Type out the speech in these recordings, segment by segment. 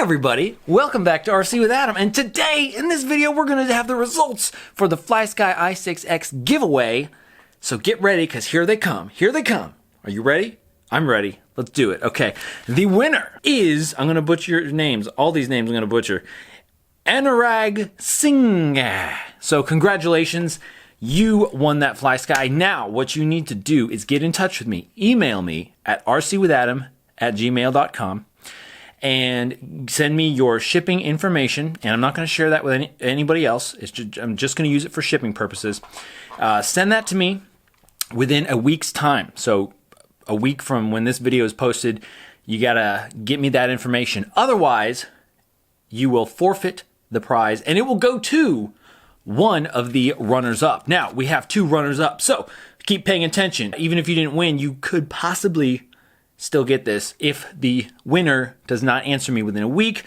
everybody, welcome back to RC with Adam, and today in this video we're going to have the results for the Flysky i6X giveaway. So get ready, because here they come. Here they come. Are you ready? I'm ready. Let's do it. Okay, the winner is, I'm going to butcher your names, all these names I'm going to butcher, Anurag Singh. So congratulations, you won that Flysky. Now what you need to do is get in touch with me. Email me at rcwithadam@gmail.com. and send me your shipping information, and I'm not going to share that with anybody else. I'm just going to use it for shipping purposes. Send that to me within a week's time. So a week from when this video is posted, you got to get me that information. Otherwise, you will forfeit the prize, and it will go to one of the runners-up. Now, we have two runners-up, so keep paying attention. Even if you didn't win, you could possibly still get this if the winner does not answer me within a week.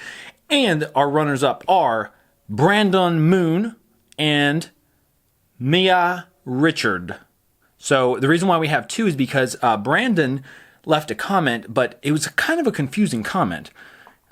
And our runners-up are Brandon Moon and Mya Richard. So the reason why we have two is because Brandon left a comment, but it was kind of a confusing comment.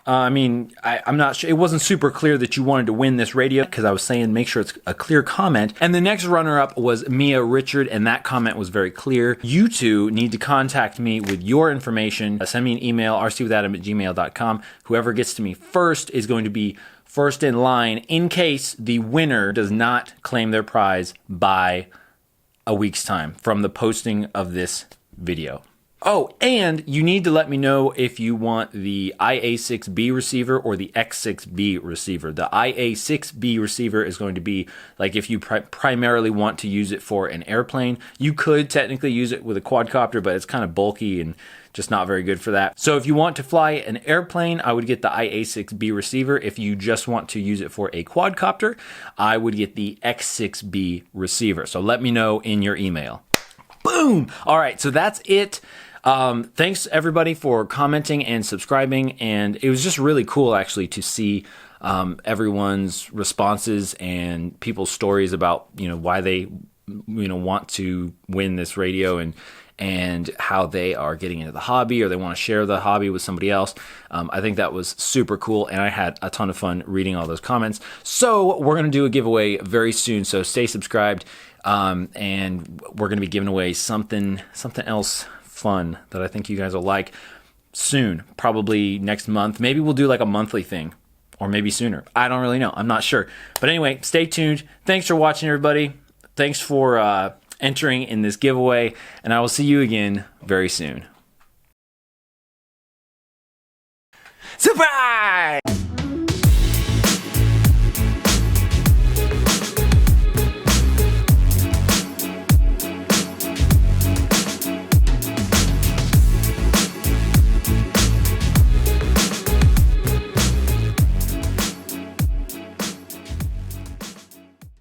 I'm not sure. It wasn't super clear that you wanted to win this radio, because I was saying make sure it's a clear comment. And the next runner-up was Mya Richard, and that comment was very clear. You two need to contact me with your information. Send me an email, rcwithadam@gmail.com. Whoever gets to me first is going to be first in line in case the winner does not claim their prize by a week's time from the posting of this video. Oh, and you need to let me know if you want the IA6B receiver or the X6B receiver. The IA6B receiver is going to be like if you primarily want to use it for an airplane. You could technically use it with a quadcopter, but it's kind of bulky and just not very good for that. So if you want to fly an airplane, I would get the IA6B receiver. If you just want to use it for a quadcopter, I would get the X6B receiver. So let me know in your email. Boom! All right, so that's it. Thanks everybody for commenting and subscribing, and it was just really cool actually to see everyone's responses and people's stories about why they want to win this radio and how they are getting into the hobby, or they want to share the hobby with somebody else. I think that was super cool, and I had a ton of fun reading all those comments. So we're going to do a giveaway very soon, so stay subscribed, and we're going to be giving away something else fun that I think you guys will like soon, probably next month. Maybe we'll do like a monthly thing, or maybe sooner. I don't really know. I'm not sure. But anyway, stay tuned. Thanks for watching, everybody. Thanks for entering in this giveaway, and I will see you again very soon. Surprise!